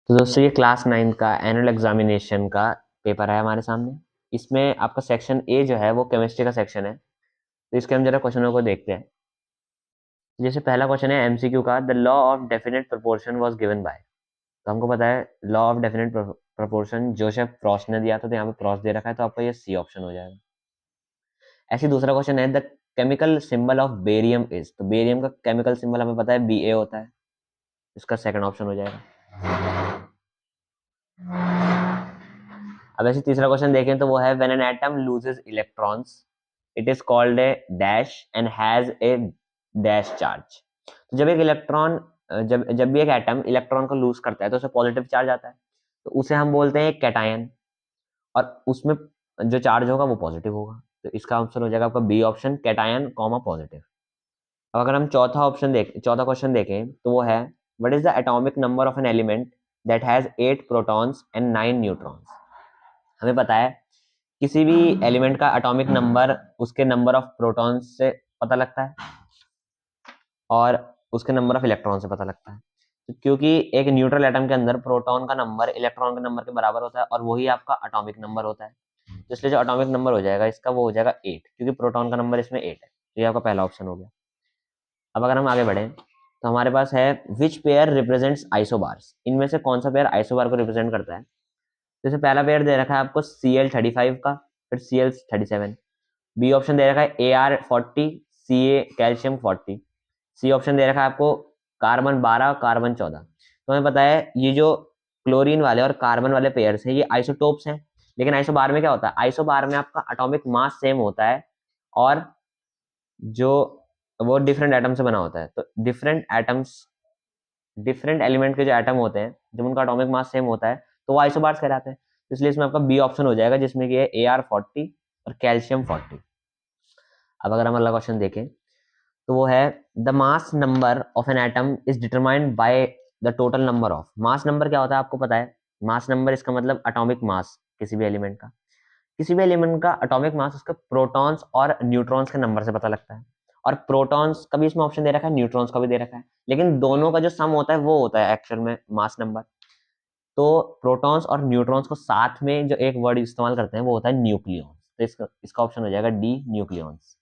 तो दोस्तों ये क्लास 9 का एनुअल एग्जामिनेशन का पेपर है हमारे सामने। इसमें आपका सेक्शन ए जो है वो केमिस्ट्री का सेक्शन है। तो इसके हम जरा क्वेश्चनों को देखते हैं। जैसे पहला क्वेश्चन है एमसीक्यू का, the law of definite proportion was given by. तो हमको पता है law of definite proportion Joseph Frost ने दिया था, तो यहाँ पे फ्रॉस्ट दे रखा है, तो आपका ये सी ऑप्शन हो जाएगा। ऐसे ही दूसरा क्वेश्चन है the chemical symbol of barium is. तो बेरियम का केमिकल सिंबल हमें पता है बी होता है, इसका सेकंड ऑप्शन हो जाएगा। अब ऐसे तीसरा क्वेश्चन देखें तो वो है when an atom loses electrons it is called a dash and has a dash charge. तो जब एक इलेक्ट्रॉन जब जब भी एक एटम इलेक्ट्रॉन को लूज करता है तो उसे पॉजिटिव चार्ज आता है, तो उसे हम बोलते हैं कैटायन, और उसमें जो चार्ज होगा वो पॉजिटिव होगा। तो इसका आंसर हो जाएगा आपका B option, cation comma positive. अब अगर हम चौथा क्वेश्चन देखें तो वो है what is the atomic number of an element that has 8 protons and 9 neutrons. हमें पता है किसी भी एलिमेंट का एटॉमिक नंबर उसके नंबर ऑफ प्रोटॉन्स से पता लगता है और उसके नंबर ऑफ इलेक्ट्रॉन से पता लगता है। तो क्योंकि एक न्यूट्रल एटम के अंदर प्रोटॉन का नंबर इलेक्ट्रॉन के नंबर के बराबर होता है और वही आपका एटॉमिक नंबर होता है, तो इसलिए जो एटॉमिक नंबर हो जाएगा इसका वो हो जाएगा 8, क्योंकि प्रोटॉन का नंबर इसमें 8 है। तो ये आपका पहला ऑप्शन हो गया। अब अगर हम आगे बढ़ें तो हमारे पास है विच पेयर रिप्रेजेंट्स आइसोबार्स। इनमें से कौन सा पेयर आइसोबार को रिप्रेजेंट करता है। जैसे पहला पेयर दे रखा है आपको Cl35 का, फिर Cl37। बी ऑप्शन दे रखा है Ar40, Ca calcium 40। C option दे रखा है आपको कार्बन 12 कार्बन 14। तो हमें पता है ये जो क्लोरीन वाले और कार्बन वाले पेयर्स हैं ये आइसोटोप्स हैं, लेकिन आइसोबार में क्या होता है, आइसोबार में आपका एटॉमिक मास सेम होता है और जो वो डिफरेंट एटम से बना होता है। तो डिफरेंट एलिमेंट के जो एटम होते हैं जब उनका एटॉमिक मास सेम होता है तो वो आइसोबार्स कहलाते हैं। तो इसलिए इसमें आपका बी ऑप्शन हो जाएगा, जिसमें कि है Ar40 और कैल्शियम 40। अब अगर हम अगला क्वेश्चन देखें तो वो है the mass number of an atom is determined by the total number of. Mass number क्या होता है आपको पता है। मास नंबर इसका मतलब एटॉमिक मास किसी भी एलिमेंट का। किसी भी एलिमेंट का एटॉमिक मास उसके प्रोटॉन्स और न्यूट्रॉन्स के नंबर से पता लगता है। और प्रोटॉन्स का भी इसमें ऑप्शन दे रखा है, न्यूट्रॉन्स का भी दे रखा है, लेकिन दोनों का जो सम होता है वो होता है एक्चुअल में मास नंबर। तो प्रोटॉन्स और न्यूट्रॉन्स को साथ में जो एक वर्ड इस्तेमाल करते हैं वो होता है न्यूक्लियॉन्स। तो इसका ऑप्शन हो जाएगा डी, न्यूक्लियॉन्स।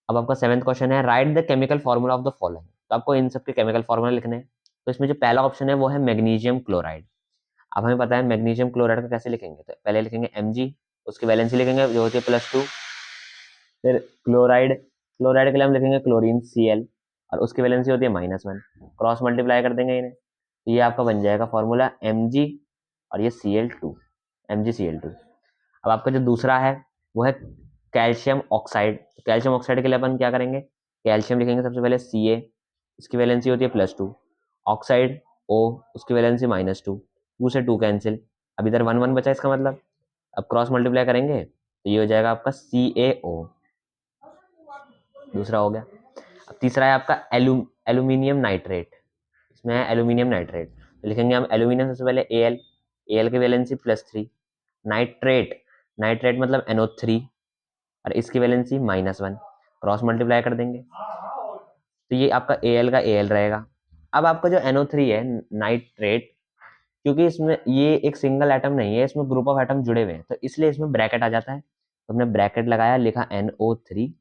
अब आपका सेवेंथ क्वेश्चन है right the chemical formula of the following. तो आपको इन सब के केमिकल फॉर्मूला लिखने हैं। तो इसमें जो पहला ऑप्शन है वो है मैग्नीशियम क्लोराइड। अब हमें पता है मैग्नीशियम क्लोराइड का कैसे लिखेंगे, तो पहले लिखेंगे Mg, उसकी वैलेंसी लिखेंगे जो होती है +2। फिर क्लोराइड, क्लोराइड के लिए हम लिखेंगे क्लोरीन Cl और उसकी वैलेंसी होती है -1। क्रॉस मल्टीप्लाई कर देंगे इन्हें, तो ये आपका बन जाएगा फॉर्मूला Mg और ये Cl2, MgCl2। अब आपका जो दूसरा है वो है कैल्शियम ऑक्साइड। कैल्शियम ऑक्साइड के लिए अपन क्या करेंगे, कैल्शियम लिखेंगे सबसे पहले Ca, इसकी वैलेंसी होती है +2। ऑक्साइड O, उसकी वैलेंसी -2। 2 से 2 कैंसिल, अब इधर 1 1 बचा इसका मतलब। अब क्रॉस मल्टीप्लाई करेंगे तो ये हो जाएगा आपका CaO, दूसरा हो गया। अब तीसरा है आपका एल्यूमिनियम नाइट्रेट। इसमें है एल्यूमिनियम नाइट्रेट, तो लिखेंगे हम एल्यूमिनियम सबसे पहले Al की वैलेंसी +3। नाइट्रेट, नाइट्रेट मतलब NO3 और इसकी वैलेंसी -1। क्रॉस मल्टीप्लाई कर देंगे तो ये आपका Al का Al रहेगा। अब आपका जो NO3 है नाइट्रेट, क्योंकि इसमें ये एक सिंगल एटम नहीं है, इसमें ग्रुप ऑफ एटम जुड़े हुए हैं, तो इसलिए इसमें ब्रैकेट आ जाता है। तो हमने ब्रैकेट लगाया, लिखा NO3,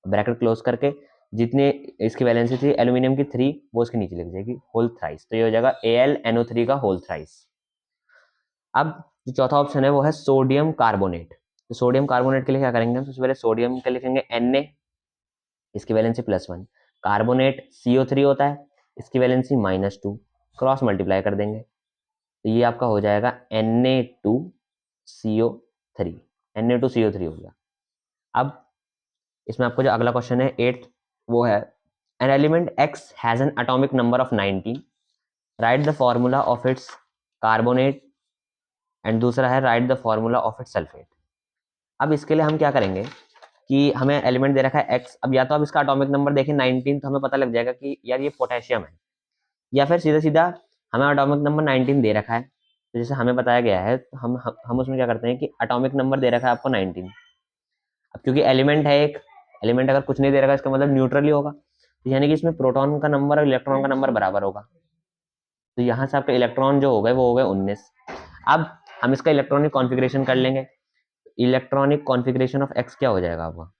ब्रैकेट क्लोज करके जितने इसकी वैलेंसी थी एल्यूमिनियम की 3 वो इसके नीचे लिख जाएगी होल थ्राइस, तो ये हो जाएगा AlNO3 का होल थ्राइस। अब जो चौथा ऑप्शन है वो है सोडियम कार्बोनेट। तो सोडियम कार्बोनेट के लिए क्या करेंगे हम, सबसे पहले सोडियम के लिखेंगे Na, इसकी वैलेंसी +1। कार्बोनेट CO3 होता है, इसकी वैलेंसी -2। क्रॉस मल्टीप्लाई कर देंगे तो ये आपका हो जाएगा Na2CO3, Na2CO3 हो गया। अब इसमें आपको जो अगला क्वेश्चन है 8th, वो है an element X has an atomic number of 19, right the formula of its carbonate, and दूसरा है right the formula of its sulphate. अब इसके लिए हम क्या करेंगे कि हमें एलिमेंट दे रखा है X, अब या तो आप इसका एटॉमिक नंबर देखें 19 तो हमें पता लग जाएगा कि यार ये पोटेशियम है, या फिर सीधा सीधा हमें एटॉमिक नंबर 19 दे रखा है, तो जैसे हमें बताया गया है तो हम उसमें क्या करते हैं कि एटॉमिक नंबर दे रखा है आपको 19। अब क्योंकि एलिमेंट है एक, एलिमेंट अगर कुछ नहीं दे रखा इसका मतलब न्यूट्रल ही होगा, तो यानी कि इसमें प्रोटॉन का नंबर और इलेक्ट्रॉन का नंबर बराबर होगा। तो यहाँ से आपका इलेक्ट्रॉन जो हो गए वो हो गए 19। अब हम इसका इलेक्ट्रॉनिक कॉन्फ़िगरेशन कर लेंगे। इलेक्ट्रॉनिक कॉन्फ़िगरेशन ऑफ एक्स क्या हो जाएगा आपका,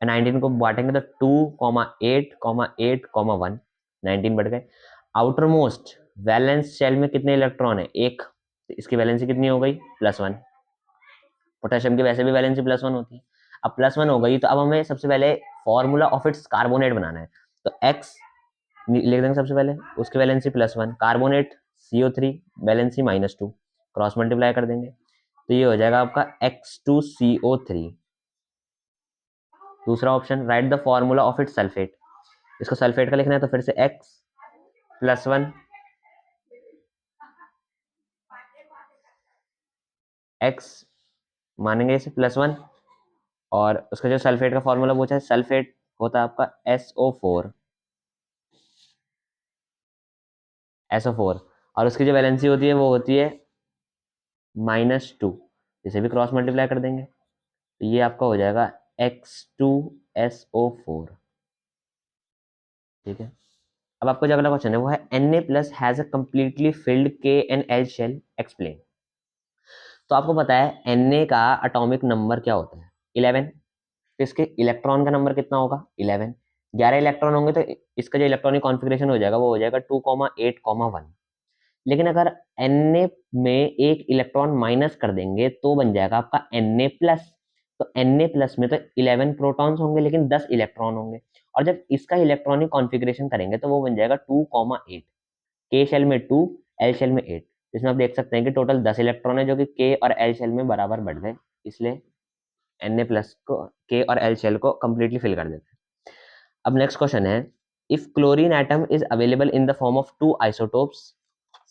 19 को बांटेंगे तो 2,8,8,1, 19 बढ़ गए। आउटर मोस्ट वैलेंस शेल में कितने इलेक्ट्रॉन है, एक, तो इसकी वैलेंसी कितनी हो गई, +1। पोटेशियम की वैसे भी वैलेंसी +1 होती है। अब +1 हो गई तो अब हमें सबसे पहले फॉर्मूला ऑफ इट्स कार्बोनेट बनाना है। तो एक्स लिख देंगे सबसे पहले, उसकी valency +1, carbonate CO3 valency -2, cross multiply कर देंगे तो ये हो जाएगा आपका X2CO3। दूसरा option, right the formula of its sulphate. इसको सल्फेट का लिखना है तो फिर से X +1, X मानेंगे इसे +1, और उसका जो सल्फेट का फॉर्मूला पूछा है, सल्फेट होता है आपका SO4, और उसकी जो वैलेंसी होती है वो होती है -2, इसे भी क्रॉस मल्टीप्लाई कर देंगे तो ये आपका हो जाएगा X2SO4। ठीक है। अब आपको जो अगला क्वेश्चन है वो है Na+ has a completely filled KNL shell, explain. तो आपको पता है Na का एटॉमिक नंबर क्या होता है, 11। तो इसके इलेक्ट्रॉन का नंबर कितना होगा, 11। 11 इलेक्ट्रॉन होंगे तो इसका जो इलेक्ट्रॉनिक कॉन्फ़िगरेशन हो जाएगा वो हो जाएगा 2,8,1। लेकिन अगर Na में एक इलेक्ट्रॉन माइनस कर देंगे तो बन जाएगा आपका Na+। तो Na+ में तो 11 प्रोटॉन्स होंगे लेकिन 10 इलेक्ट्रॉन होंगे, और जब इसका इलेक्ट्रॉनिक कॉन्फ़िगरेशन करेंगे तो वो बन जाएगा 2,8। के शेल में 2, एल शेल में 8। इसमें आप देख सकते हैं कि टोटल 10 इलेक्ट्रॉन है जो कि के और एल शेल में बराबर बढ़ गए, इसलिए Na+ को के और एल शेल को कंप्लीटली फिल कर देते हैं। अब नेक्स्ट क्वेश्चन है, if chlorine atom is available in the form of 2 isotopes,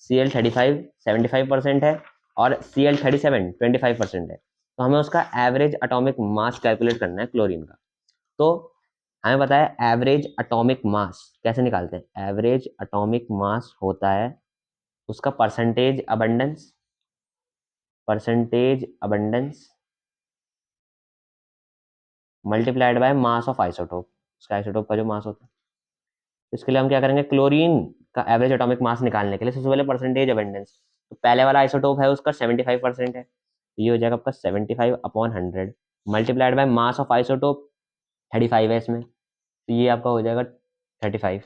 Cl35 75% है और Cl37 25% है, तो हमें उसका एवरेज एटॉमिक मास कैलकुलेट करना है क्लोरीन का। तो हमें पता है एवरेज एटॉमिक मास कैसे निकालते हैं, एवरेज एटॉमिक मास होता है उसका percentage abundance multiplied by mass of isotope, उसका आइसोटोप का जो मास होता है। तो इसके लिए हम क्या करेंगे, क्लोरीन का एवरेज एटॉमिक मास निकालने के लिए सबसे पहले परसेंटेज अबंडेंस, तो पहले वाला आइसोटोप है उसका 75% है, तो ये हो जाएगा आपका 75/100 multiplied by mass of isotope 35 है इसमें, तो ये आपका हो जाएगा 35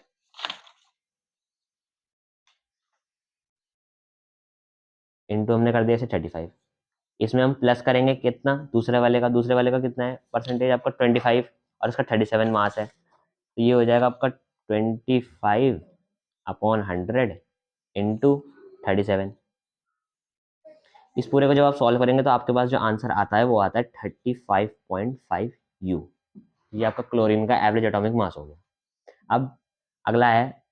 इंटू हमने कर दिया इसे 35। इसमें हम प्लस करेंगे कितना, दूसरे वाले का कितना है परसेंटेज आपका 25, और इसका 37 मास है, तो ये हो जाएगा आपका 25/100 इंटू 37। इस पूरे को जब आप सॉल्व करेंगे तो आपके पास जो आंसर आता है वो आता है 35.5 U। ये आपका क्लोरीन का एवरेज एटॉमिक मास हो गया। अब अगला है,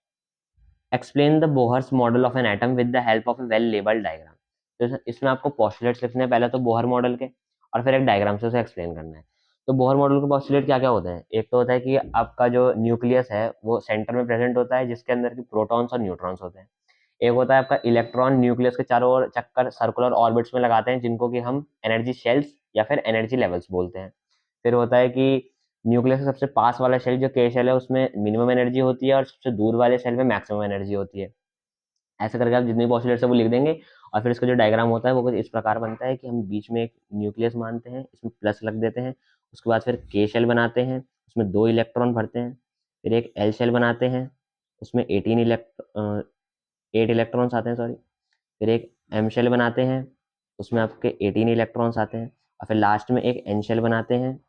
explain the Bohr's model of an atom with the help of A well labelled diagram. तो इसमें आपको पोस्टुलेट्स लिखने हैं, पहले तो बोहर मॉडल के, और फिर एक डायग्राम से उसे एक्सप्लेन करना है। तो बोहर मॉडल के पोस्टुलेट क्या क्या होते हैं, एक तो होता है कि आपका जो न्यूक्लियस है वो सेंटर में प्रेजेंट होता है जिसके अंदर की प्रोटॉन्स और न्यूट्रॉन्स होते हैं। एक होता है आपका इलेक्ट्रॉन न्यूक्लियस के चारों ओर चक्कर सर्कुलर ऑर्बिट्स में लगाते हैं जिनको कि हम एनर्जी शेल्स या फिर एनर्जी लेवल्स बोलते हैं। फिर होता है कि न्यूक्लियस के सबसे पास वाला शेल जो के शेल है उसमें मिनिमम एनर्जी होती है और सबसे दूर वाले शेल में मैक्सिमम एनर्जी होती है। ऐसे करके आप जितनी पॉस्टुलेट्स है वो लिख देंगे, और फिर इसका जो डायग्राम होता है वो कुछ इस प्रकार बनता है कि हम बीच में एक न्यूक्लियस मानते हैं, इसमें प्लस लग देते हैं, उसके बाद फिर के शेल बनाते हैं, उसमें 2 इलेक्ट्रॉन भरते हैं, फिर एक एल शेल बनाते हैं, उसमें 8 इलेक्ट्रॉन्स आते हैं, सॉरी, फिर एक एम शेल बनाते हैं, उसमें आपके 18 इलेक्ट्रॉन्स आते हैं, और फिर लास्ट में एक एन शेल बनाते हैं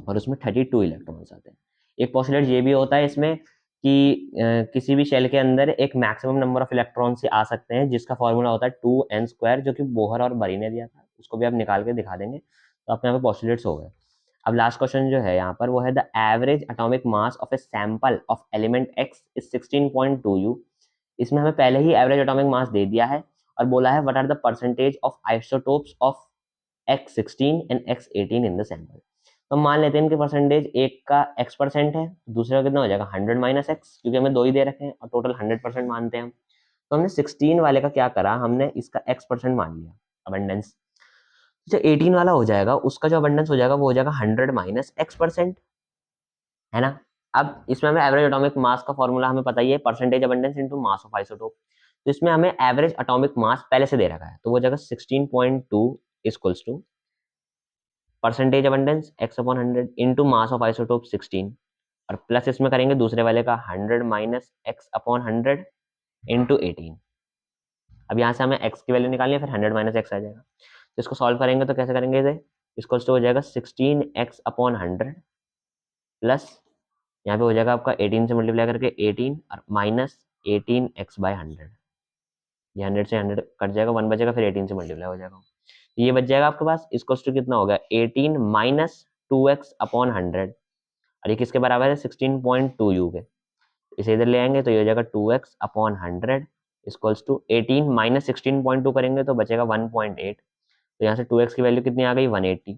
और उसमें 32 इलेक्ट्रॉन्स आते हैं। एक पॉस्टुलेट ये भी होता है इसमें कि किसी भी शेल के अंदर एक मैक्सिमम नंबर ऑफ इलेक्ट्रॉन से आ सकते हैं जिसका फॉर्मूला होता है 2n², जो कि बोहर और बरी ने दिया था, उसको भी आप निकाल के दिखा देंगे तो अपने यहाँ पे पॉस्टुलेट्स हो गए। अब लास्ट क्वेश्चन जो है यहाँ पर वो है, the average atomic mass of a sample of element x is 16.2 U। इसमें हमें पहले ही एवरेज एटॉमिक मास दे दिया है और बोला है what are the percentage of isotopes of X16 and X18 in the sample. तो मान लेते हैं इनके परसेंटेज, एक का x% है, दूसरे का कितना हो जाएगा 100 - x, क्योंकि हमें दो ही दे रखे हैं और टोटल 100% मानते हैं हम। तो हमने 16 वाले का क्या करा, हमने इसका x% मान लिया अबंडेंस। जो 18 वाला हो जाएगा उसका जो अबंडेंस हो जाएगा वो हो जाएगा 100 - x%, है ना। अब इसमें हमें एवरेज एटॉमिक मास का फॉर्मूला हमें पता ही है, percentage abundance into mass of isotope. तो इसमें हमें एवरेज एटॉमिक मास पहले से दे रखा है, तो वो जगह 16.2 equals to percentage abundance x upon 100 into mass of isotope 16, और प्लस इसमें करेंगे दूसरे वाले का 100 माइनस x अपॉन 100 इनटू 18। अब यहाँ से हमें x की वैल्यू निकालनी है, फिर 100 माइनस एक्स आ जाएगा। तो इसको सॉल्व करेंगे तो कैसे करेंगे इसे, इक्वल्स टू हो जाएगा 16x अपॉन 100 प्लस यहाँ पे हो जाएगा आपका 18 से मल्टीप्लाई करके 18 और माइनस 18x बाय 100। ये 100 से 100 कट जाएगा, 1 बचेगा, फिर 18 से मल्टीप्लाई हो जाएगा। ये बच जाएगा आपके पास, इसको टू कितना हो गया 18 माइनस 2x अपॉन 100, और ये किसके बराबर है 16.2 u के। इसे इधर ले आएंगे तो ये हो जाएगा 2x upon 100 equals to 18 minus 16.2 करेंगे तो बचेगा 1.8। तो यहाँ से 2x की वैल्यू कितनी आ गई 180,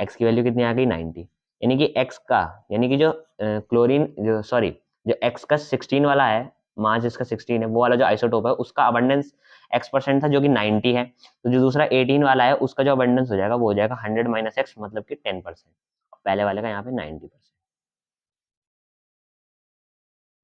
x की वैल्यू कितनी आ गई 90। यानी कि x का, यानी कि जो क्लोरीन जो सॉरी जो x का 16 वाला है, मास जिसका 16 है, वो वाला जो आइसोटोप है उसका अबंडेंस x% था जो कि 90 है। तो जो दूसरा 18 वाला है उसका जो अबंडेंस हो जाएगा वो हो जाएगा 100 माइनस एक्स, मतलब कि 10%। पहले वाले का यहाँ पे 90%।